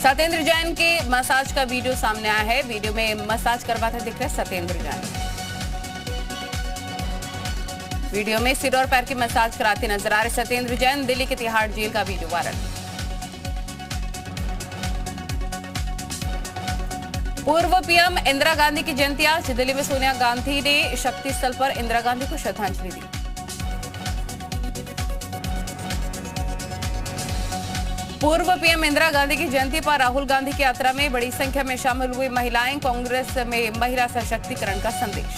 सत्येंद्र जैन के मसाज का वीडियो सामने आया है। वीडियो में मसाज करवाते दिख रहे सत्येंद्र जैन। वीडियो में सिर और पैर की मसाज कराते नजर आ रहे सत्येंद्र जैन। दिल्ली के तिहाड़ जेल का वीडियो वायरल। पूर्व पीएम इंदिरा गांधी की जयंती आज दिल्ली में सोनिया गांधी ने शक्ति स्थल पर इंदिरा गांधी को श्रद्धांजलि दी। पूर्व पीएम इंदिरा गांधी की जयंती पर राहुल गांधी की यात्रा में बड़ी संख्या में शामिल हुई महिलाएं। कांग्रेस में महिला सशक्तिकरण का संदेश।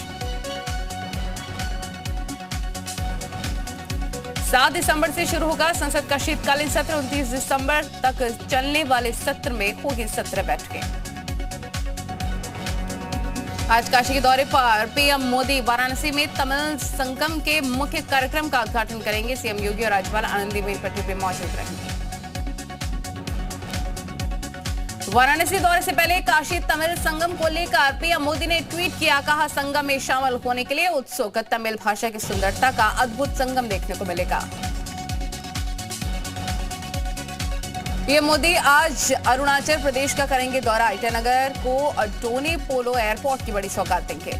7 दिसंबर से शुरू होगा संसद का शीतकालीन सत्र। 29 दिसंबर तक चलने वाले सत्र में होगी 17 बैठकें। आज काशी के दौरे पर पीएम मोदी वाराणसी में तमिल संगम के मुख्य कार्यक्रम का उद्घाटन करेंगे। सीएम योगी और राज्यपाल आनंदीबेन पटेल भी मौजूद रहेंगे। वाराणसी दौरे से पहले काशी तमिल संगम को लेकर पीएम मोदी ने ट्वीट किया। कहा, संगम में शामिल होने के लिए उत्सुक। तमिल भाषा की सुंदरता का अद्भुत संगम देखने को मिलेगा। पीएम मोदी आज अरुणाचल प्रदेश का करेंगे दौरा। ईटानगर को डोनी पोलो एयरपोर्ट की बड़ी सौगात देंगे।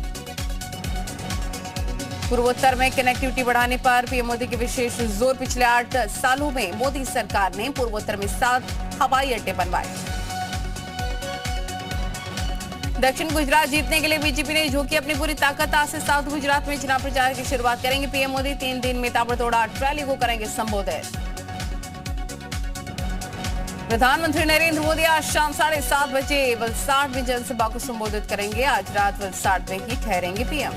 पूर्वोत्तर में कनेक्टिविटी बढ़ाने पर पीएम मोदी के विशेष जोर। पिछले 8 सालों में मोदी सरकार ने पूर्वोत्तर में 7 हवाई अड्डे बनवाए। दक्षिण गुजरात जीतने के लिए बीजेपी ने झोंकी अपनी पूरी ताकत। आज से साउथ गुजरात में चुनाव प्रचार की शुरुआत करेंगे पीएम मोदी। 3 दिन में ताबड़तोड़ रैली को करेंगे संबोधित। प्रधानमंत्री नरेंद्र मोदी आज शाम 7:30 बजे वलसाड में जनसभा को संबोधित करेंगे। आज रात वलसाड में ही ठहरेंगे पीएम।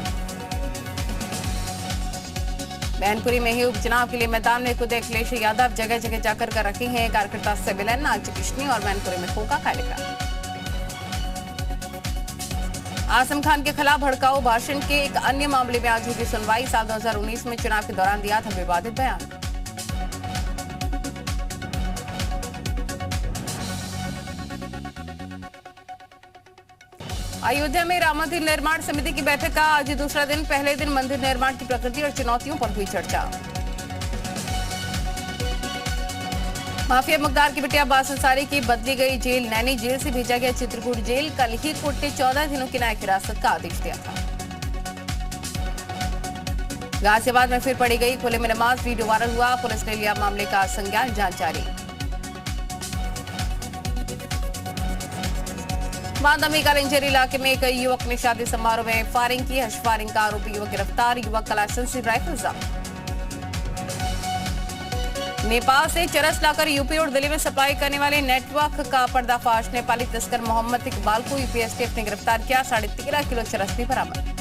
मैनपुरी में ही उपचुनाव के लिए मैदान में कूदे अखिलेश यादव। जगह जगह जाकर कर रखे हैं कार्यकर्ता सम्मेलन। आज किशनी और मैनपुरी में होगा कार्यक्रम। आजम खान के खिलाफ भड़काऊ भाषण के एक अन्य मामले में आज होगी सुनवाई। साल 2019 में चुनाव के दौरान दिया था विवादित बयान। अयोध्या में राम मंदिर निर्माण समिति की बैठक का आज दूसरा दिन। पहले दिन मंदिर निर्माण की प्रकृति और चुनौतियों पर हुई चर्चा। माफिया मुख्तार की बिटिया अब्बास अंसारी की बदली गई जेल। नैनी जेल से भेजा गया चित्रकूट जेल। कल ही कोर्ट ने 14 दिनों की न्यायिक हिरासत का आदेश दिया था। गाजियाबाद में फिर पड़ी गई खुले में नमाज। वीडियो वायरल हुआ। पुलिस ने लिया मामले का संज्ञान। जांच जारी। बांदा में कालिंजरी इलाके में एक युवक ने शादी समारोह में फायरिंग की। हर्ष फायरिंग का आरोपी युवक गिरफ्तार। युवक का लाइसेंसी राइफल जब्त। नेपाल से चरस लाकर यूपी और दिल्ली में सप्लाई करने वाले नेटवर्क का पर्दाफाश। नेपाली तस्कर मोहम्मद इकबाल को यूपी एसटीएफ ने गिरफ्तार किया। 13.5 किलो चरस भी बरामद।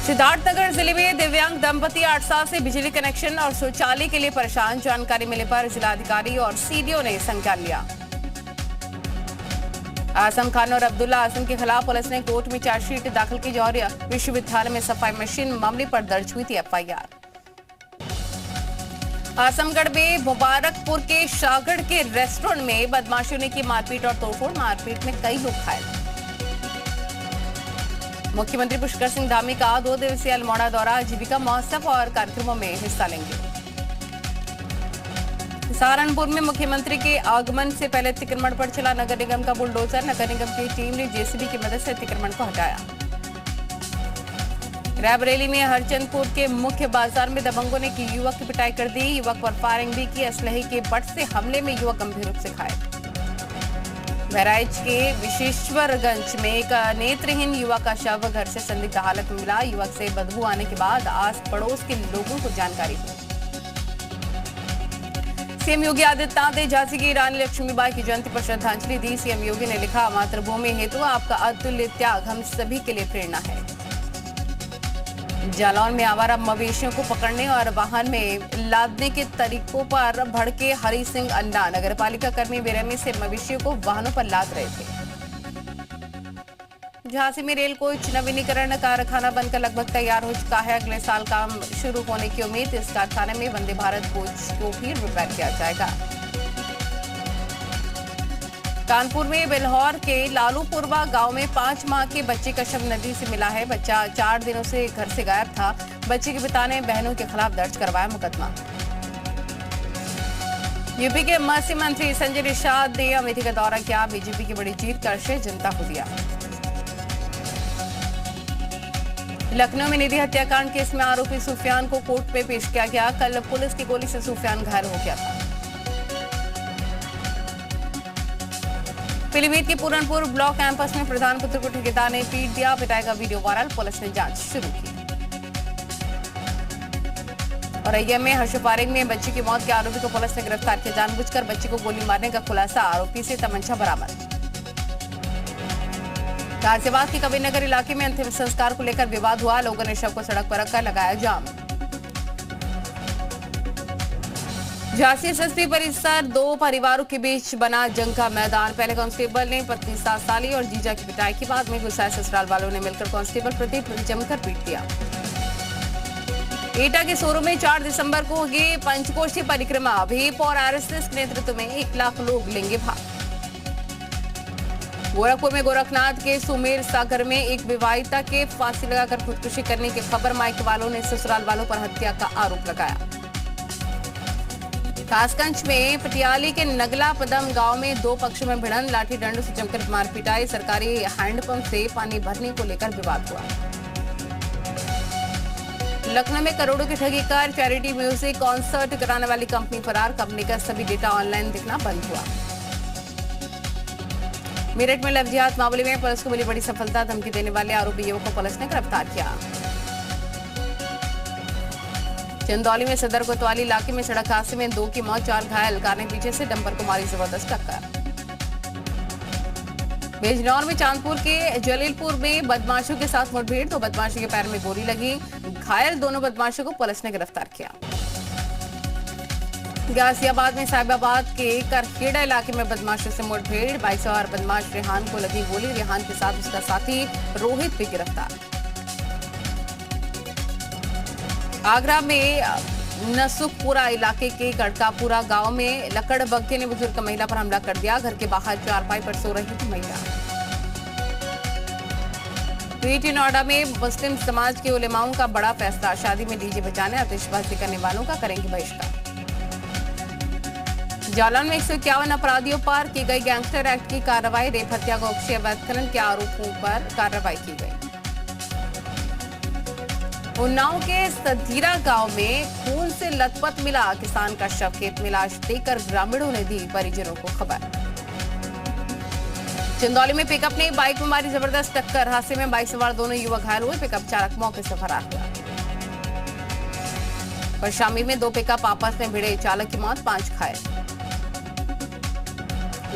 सिद्धार्थनगर जिले में दिव्यांग दंपति 8 साल से बिजली कनेक्शन और शौचालय के लिए परेशान। जानकारी मिलने पर जिलाधिकारी और सीडीओ ने संज्ञान लिया। आजम खान और अब्दुल्ला आजम के खिलाफ पुलिस ने कोर्ट में चार्जशीट दाखिल की। जौहरी विश्वविद्यालय में सफाई मशीन मामले पर दर्ज हुई थी एफआईआर। आजमगढ़ में मुबारकपुर के शाहगढ़ के रेस्टोरेंट में बदमाशों ने की मारपीट और तोड़फोड़। मारपीट में कई लोग घायल। मुख्यमंत्री पुष्कर सिंह धामी का 2 दिवसीय अल्मोड़ा दौरा। जीविका महोत्सव और कार्यक्रमों में हिस्सा लेंगे। सहारनपुर में मुख्यमंत्री के आगमन से पहले अतिक्रमण पर चला नगर निगम का बुलडोजर। नगर निगम की टीम ने जेसीबी की मदद से अतिक्रमण को हटाया। रायबरेली में हरचंदपुर के मुख्य बाजार में दबंगों ने की युवक की पिटाई कर दी। युवक पर फायरिंग भी की। असलहे के बट से हमले में युवक गंभीर रूप से घायल। बहराइच के विशेश्वरगंज में एक नेत्रहीन युवक का शव घर से संदिग्ध हालत में मिला। युवक से बदबू आने के बाद आस पड़ोस के लोगों को जानकारी दी। सीएम योगी आदित्यनाथ ने झांसी की रानी लक्ष्मीबाई की जयंती पर श्रद्धांजलि दी। सीएम योगी ने लिखा, मातृभूमि हेतु आपका अतुल्य त्याग हम सभी के लिए प्रेरणा है। जालौन में आवारा मवेशियों को पकड़ने और वाहन में लादने के तरीकों पर भड़के हरि सिंह अन्ना। नगरपालिका कर्मी बेरहमी से मवेशियों को वाहनों पर लाद रहे थे। झांसी में रेल कोच नवीनीकरण कारखाना बनकर लगभग तैयार हो चुका है। अगले साल काम शुरू होने की उम्मीद। इस कारखाने में वंदे भारत कोच को भी रिपेयर किया जाएगा। कानपुर में बेलहौर के लालूपुरवा गांव में 5 माह के बच्चे का शव नदी से मिला है। बच्चा 4 दिनों से घर से गायब था। बच्चे के पिता ने बहनों के खिलाफ दर्ज करवाया मुकदमा। यूपी के मत्स्य मंत्री संजय निषाद ने अमेठी का दौरा किया। बीजेपी की बड़ी जीत का श्रेय जनता को दिया। लखनऊ में निधि हत्याकांड केस में आरोपी सुफियान को कोर्ट में पेश किया गया। कल पुलिस की गोली से सुफियान घायल हो गया था। पीलीभीत के पूरनपुर ब्लॉक कैंपस में प्रधान पुत्र को ठेकेदार ने पीट दिया। पिटाई का वीडियो वायरल, पुलिस ने जांच शुरू की। और अय्यर में हर्ष पारेख में बच्ची की मौत के आरोपी को पुलिस ने गिरफ्तार किया। जानबूझकर बच्ची को गोली मारने का खुलासा, आरोपी से तमंचा बरामद। गाजियाबाद के कबीरनगर इलाके में अंतिम संस्कार को लेकर विवाद हुआ। लोगों ने शव को सड़क पर रखकर लगाया जाम। झांसी एसएसपी परिसर, दो परिवारों के बीच बना जंग का मैदान। पहले कांस्टेबल ने पत्नी 7 साली और जीजा की पिटाई की। बाद में गुस्साए ससुराल वालों ने मिलकर कांस्टेबल प्रदीप जमकर पीट दिया। एटा के सोरू में 4 दिसंबर को होगी पंचकोशी परिक्रमा। भीप और आरएसएस के नेतृत्व में 1 लाख लोग लेंगे भाग। गोरखपुर में गोरखनाथ के सुमेर सागर में एक विवाहिता के फांसी लगाकर खुदकुशी करने की खबर, मायके वालों ने ससुराल वालों पर हत्या का आरोप लगाया। कासगंज में पटियाली के नगला पदम गांव में 2 पक्षों में भिड़ंत, लाठी डंडों से जमकर मार पिटाई। सरकारी हैंडपंप से पानी भरने को लेकर विवाद हुआ। लखनऊ में करोड़ों की ठगी कर चैरिटी म्यूजिक कॉन्सर्ट कराने वाली कंपनी फरार। कंपनी का सभी डेटा ऑनलाइन दिखना बंद हुआ। मेरठ में लव जिहाद मामले में पुलिस को मिली बड़ी सफलता। धमकी देने वाले आरोपी युवक को पुलिस ने गिरफ्तार किया। चंदौली में सदर कोतवाली इलाके में सड़क हादसे में 2 की मौत, 4 घायल। कार ने पीछे से डंपर को मारी जबरदस्त टक्कर। बिजनौर में चांदपुर के जलीलपुर में बदमाशों के साथ मुठभेड़, 2 बदमाशों के पैर में गोली लगी। घायल दोनों बदमाशों को पुलिस ने गिरफ्तार किया। गाजियाबाद में साहिबाबाद के करखेड़ा इलाके में बदमाशों से मुठभेड़, 22 सवार बदमाश रेहान को लगी गोली। रेहान के साथ उसका साथी रोहित भी गिरफ्तार। आगरा में नसुखपुरा इलाके के गड़कापुरा गांव में लकड़ बग्घे ने बुजुर्ग महिला पर हमला कर दिया। घर के बाहर चारपाई पर सो रही थी महिला। पीटी नोएडा में मुस्लिम समाज के उलेमाओं का बड़ा फैसला, शादी में डीजे बजाने आतिशबाजी करने वालों का करेंगे बहिष्कार। जालौन में 151 अपराधियों पर की गई गैंगस्टर एक्ट की कार्रवाई। रेप, हत्या, गोक्षी, अवैध खनन के आरोपों पर कार्रवाई की गई। उन्नाव के सधीरा गांव में खून से लथपथ मिला किसान का शव। खेत में लाश देकर ग्रामीणों ने दी परिजनों को खबर। चंदौली में पिकअप ने बाइक में मारी जबरदस्त टक्कर। हादसे में बाइक सवार दोनों युवक घायल हुए। पिकअप चालक मौके से फरार हुआ। परशामी में 2 पिकअप आपस में भिड़े, चालक की मौत, 5 घायल।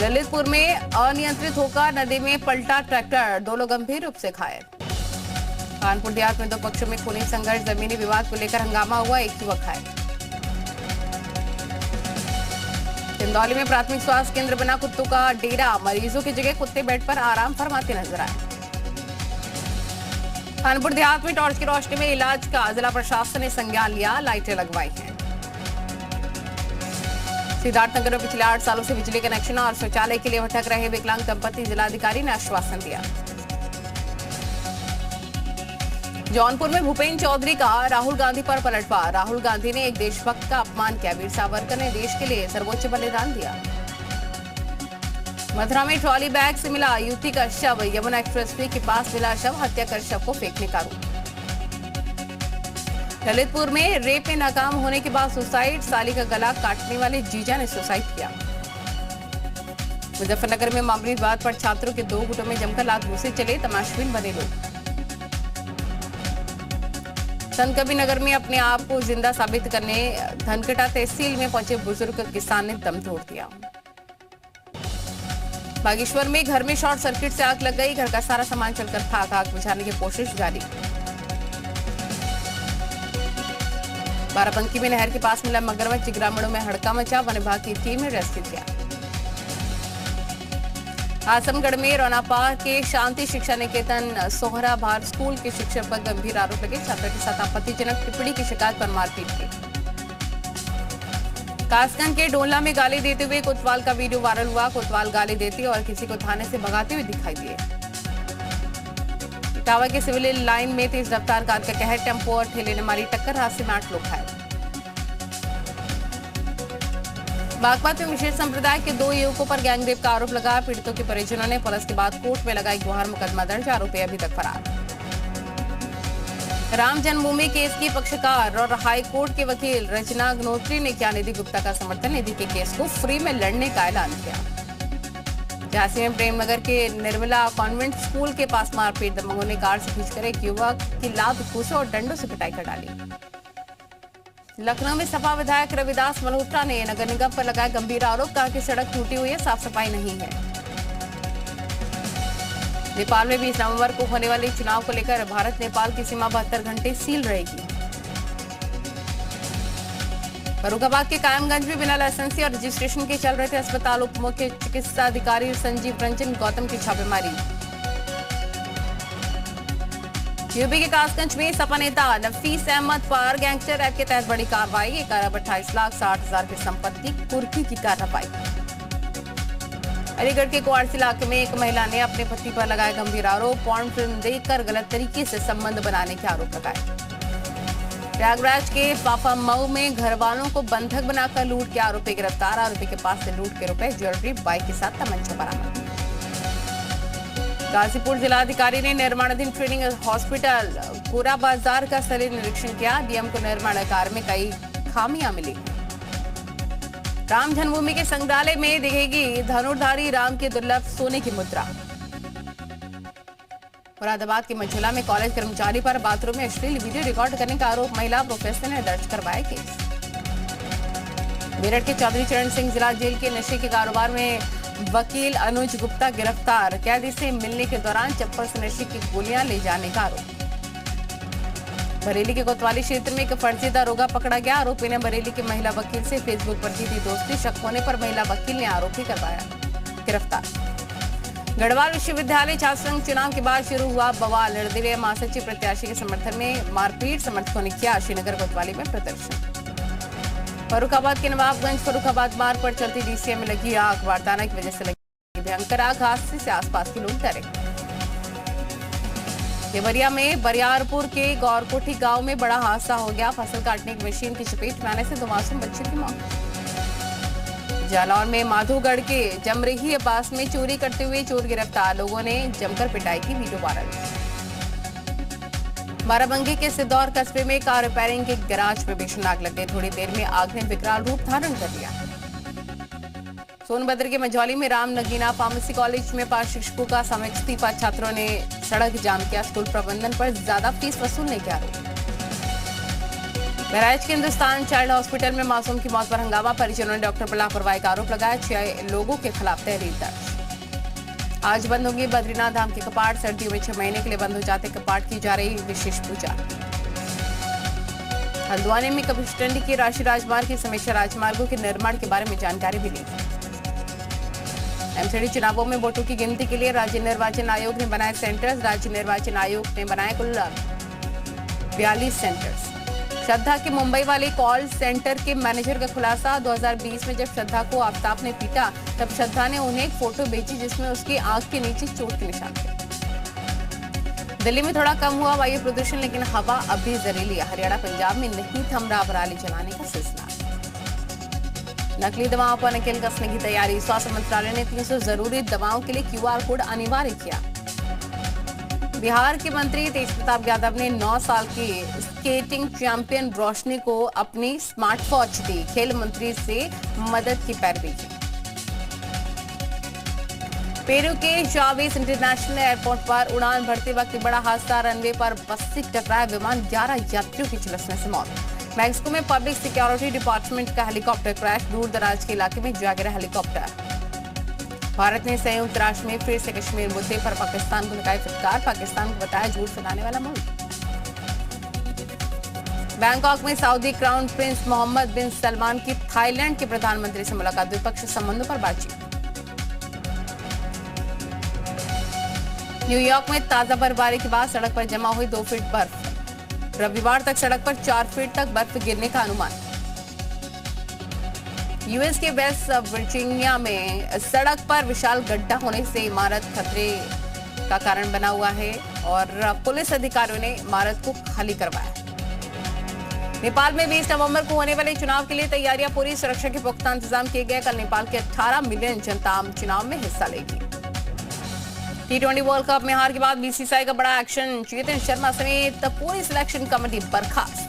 ललितपुर में अनियंत्रित होकर नदी में पलटा ट्रैक्टर, 2 लोग गंभीर रूप से घायल। कानपुर देहात में 2 पक्षों में खूनी संघर्ष, जमीनी विवाद को लेकर हंगामा हुआ, 1 युवक घायल। चंदौली में प्राथमिक स्वास्थ्य केंद्र बना कुत्तों का डेरा। मरीजों की जगह कुत्ते बेड पर आराम फरमाते नजर आए। कानपुर देहात में टॉर्च की रोशनी में इलाज का जिला प्रशासन ने संज्ञान लिया, लाइटें लगवाई हैं। सिद्धार्थनगर में पिछले 8 सालों से बिजली कनेक्शन और शौचालय के लिए भटक रहे विकलांग दंपति, जिलाधिकारी ने आश्वासन दिया। जौनपुर में भूपेन्द्र चौधरी का राहुल गांधी पर पलटवार। राहुल गांधी ने एक देशभक्त का अपमान किया। वीर सावरकर ने देश के लिए सर्वोच्च बलिदान दिया। मथुरा में ट्रॉली बैग से मिला युवती का शव। यमुना एक्सप्रेसवे के पास मिला शव, हत्या कर शव को फेंकने का आरोप। ललितपुर में रेप में नाकाम होने के बाद सुसाइड, साली का गला काटने वाले जीजा ने सुसाइड किया। मुजफ्फरनगर में मामूली विवाद पर छात्रों के 2 गुटों में जमकर लात घूंसे चले, तमाशबीन बने लोग। संत कबीरनगर में अपने आप को जिंदा साबित करने धनकटा तहसील में पहुंचे बुजुर्ग किसान ने दम तोड़ दिया। बागेश्वर में घर में शॉर्ट सर्किट से आग लग गई। घर का सारा सामान चलकर खाक, आग बुझाने की कोशिश जारी। बाराबंकी में नहर के पास मिला मगरमच्छ, ग्रामीणों में हड़का मचा। वन विभाग की टीम ने रेस्क्यू किया। आजमगढ़ में रौनापा के शांति शिक्षा निकेतन सोहरा भार स्कूल के शिक्षक पर गंभीर आरोप लगे। छात्र के साथ आपत्तिजनक टिप्पणी की शिकायत पर मारपीट की। कासगंज के डोला में गाली देते हुए कोतवाल का वीडियो वायरल हुआ। कोतवाल गाली देते और किसी को थाने से भगाते हुए दिखाई दिए। इटावा के सिविल लाइन में तेज रफ्तार कार का कहर, टेम्पो और ठेले ने मारी टक्कर। हादसे में 8 लोग घायल। बागपत में विशेष संप्रदाय के 2 युवकों पर गैंगरेप का आरोप लगा। पीड़ितों के परिजनों ने पुलिस के बाद कोर्ट में लगाई गुहार, मुकदमा दर्ज, आरोपी अभी तक फरार। राम जन्मभूमि केस की पक्षकार और हाई कोर्ट के वकील रचना अग्निहोत्री ने किया निधि गुप्ता का समर्थन। निधि के केस को फ्री में लड़ने का ऐलान किया। झांसी में प्रेमनगर के निर्मला कॉन्वेंट स्कूल के पास मारपीट, दबंगों ने कार से खींचकर एक युवक की लात, घूंसे और डंडों से पिटाई कर डाली। लखनऊ में सपा विधायक रविदास मल्होत्रा ने नगर निगम पर लगाया गंभीर आरोप, कहा कि सड़क टूटी हुई है, साफ सफाई नहीं है। नेपाल में 20 नवंबर को होने वाले चुनाव को लेकर भारत नेपाल की सीमा 72 घंटे सील रहेगी। फर्रुखाबाद के कायमगंज में बिना लाइसेंसी और रजिस्ट्रेशन के चल रहे थे अस्पताल। उप मुख्य चिकित्सा अधिकारी संजीव रंजन गौतम की छापेमारी। यूपी के कासगंज में सपा नेता नफीस अहमद पर गैंगस्टर एक्ट के तहत बड़ी कार्रवाई। 1,28,60,000 की संपत्ति कुर्की की कार्रवाई। अलीगढ़ के कुआरसी इलाके में एक महिला ने अपने पति पर लगाया गंभीर आरोप, पॉर्न फिल्म देखकर गलत तरीके से संबंध बनाने के आरोप लगाए। प्रयागराज के फाफा मऊ में घर वालों को बंधक बनाकर लूट के आरोपी गिरफ्तार। आरोपी के पास से लूट के रुपए, ज्वेलरी, बाइक के साथ तमंचा बरामद। गाजीपुर जिलाधिकारी ने निर्माणाधीन ट्रेनिंग हॉस्पिटल पूरा बाजार का स्थलीय निरीक्षण किया। डीएम को निर्माण कार्य में कई खामियां मिली। राम जन्मभूमि के संग्रहालय में दिखेगी धनुर्धारी राम की दुर्लभ सोने की मुद्रा। मुरादाबाद के मंझला में कॉलेज कर्मचारी पर बाथरूम में अश्लील वीडियो रिकॉर्ड करने का आरोप, महिला प्रोफेसर ने दर्ज करवाया केस। मेरठ के चौधरी चरण सिंह जिला जेल के नशे के कारोबार में वकील अनुज गुप्ता गिरफ्तार। कैदी से मिलने के दौरान चप्पल से नशे की गोलियां ले जाने का आरोप। बरेली के कोतवाली क्षेत्र में एक फर्जी दारोगा पकड़ा गया। आरोपी ने बरेली के महिला वकील से फेसबुक पर की थी दोस्ती। शक होने पर महिला वकील ने आरोपी करवाया गिरफ्तार। गढ़वाल विश्वविद्यालय छात्र संघ चुनाव के बाद शुरू हुआ बवाल। निर्दलीय महासचिव प्रत्याशी के समर्थन में मारपीट, समर्थकों ने किया श्रीनगर कोतवाली में प्रदर्शन। फर्रुखाबाद के नवाबगंज फर्रुखाबाद मार्ग पर चलती डीसीए में लगी आग। बारदाना की वजह से लगी भयंकर आग, हादसे से आसपास के लोग डरे। देवरिया में बरियारपुर के गौरकोठी गांव में बड़ा हादसा हो गया। फसल काटने की मशीन की चपेट में आने से 2 मासूम बच्चे की मौत। जालौर में माधोगढ़ के जमरेही पास में चोरी करते हुए चोर गिरफ्तार। लोगों ने जमकर पिटाई की, वीडियो वायरल। बाराबंकी के सिद्धौर कस्बे में कार रिपेयरिंग के गैराज में भीषण आग लग गई। थोड़ी देर में आग ने विकराल रूप धारण कर लिया। सोनभद्र के मझौली में राम नगीना फार्मेसी कॉलेज में 5 शिक्षकों का सामूहिक इस्तीफा। छात्रों ने सड़क जाम किया। स्कूल प्रबंधन पर ज्यादा फीस वसूलने के आरोप। बहराइच के हिंदुस्तान चाइल्ड हॉस्पिटल में मासूम की मौत पर हंगामा। परिजनों ने डॉक्टर पर लापरवाही का आरोप लगाया। 6 लोगों के खिलाफ तहरीर दर्ज। आज बंद होंगे बद्रीनाथ धाम के कपाट। सर्दियों में 6 महीने के लिए बंद हो जाते कपाट, की जा रही विशेष पूजा। हल्द्वानी में कपिशटंडी के राष्ट्रीय राजमार्ग की समीक्षा, राजमार्गों के निर्माण के बारे में जानकारी मिली। एमसीडी चुनावों में वोटों की गिनती के लिए राज्य निर्वाचन आयोग ने बनाए सेंटर्स। राज्य निर्वाचन आयोग ने बनाए कुल 42 सेंटर्स। श्रद्धा के मुंबई वाले कॉल सेंटर के मैनेजर का खुलासा। 2020 में जब श्रद्धा को आफ्ताब ने पीटा, तब श्रद्धा ने उन्हें एक फोटो भेजी जिसमें उसकी आंख के नीचे चोट के निशान थे। दिल्ली में थोड़ा कम हुआ वायु प्रदूषण, लेकिन हवा अभी जहरीली है। हरियाणा पंजाब में नहीं थम रहा पराली जलाने का सिलसिला। नकली दवाओं पर नकेल कसने की तैयारी। स्वास्थ्य मंत्रालय ने 300 जरूरी दवाओं के लिए QR कोड अनिवार्य किया। बिहार के मंत्री तेज प्रताप यादव ने 9 साल की स्केटिंग चैंपियन रोशनी को अपनी स्मार्ट वॉच दी। खेल मंत्री से मदद की पैरवी की। पेरू के चावेस इंटरनेशनल एयरपोर्ट पर उड़ान भरते वक्त बड़ा हादसा। रनवे पर बस से टकराया विमान, 11 यात्रियों की झुलसने से मौत। मैक्सिको में पब्लिक सिक्योरिटी डिपार्टमेंट का हेलीकॉप्टर क्रैश। दूर दराज के इलाके में जा गिरा हेलीकॉप्टर। भारत ने संयुक्त राष्ट्र में फिर से कश्मीर मुद्दे पर पाकिस्तान को लगाई फटकार। पाकिस्तान को बताया झूठ फैलाने वाला मुल्क। बैंकॉक में सऊदी क्राउन प्रिंस मोहम्मद बिन सलमान की थाईलैंड के प्रधानमंत्री से मुलाकात। द्विपक्षीय संबंधों पर बातचीत। न्यूयॉर्क में ताजा बर्फबारी के बाद सड़क पर जमा हुई 2 फीट बर्फ। रविवार तक सड़क पर 4 फीट तक बर्फ गिरने का अनुमान। यूएस के वेस्ट वर्जीनिया में सड़क पर विशाल गड्ढा होने से इमारत खतरे का कारण बना हुआ है और पुलिस अधिकारियों ने इमारत को खाली करवाया। नेपाल में 20 नवंबर को होने वाले चुनाव के लिए तैयारियां पूरी, सुरक्षा के पुख्ता इंतजाम किए गए। कल नेपाल के 18 मिलियन जनता चुनाव में हिस्सा लेगी। T20 वर्ल्ड कप में हार के बाद बीसीसीआई का बड़ा एक्शन, चेतन शर्मा समेत पूरी सिलेक्शन कमेटी बर्खास्त।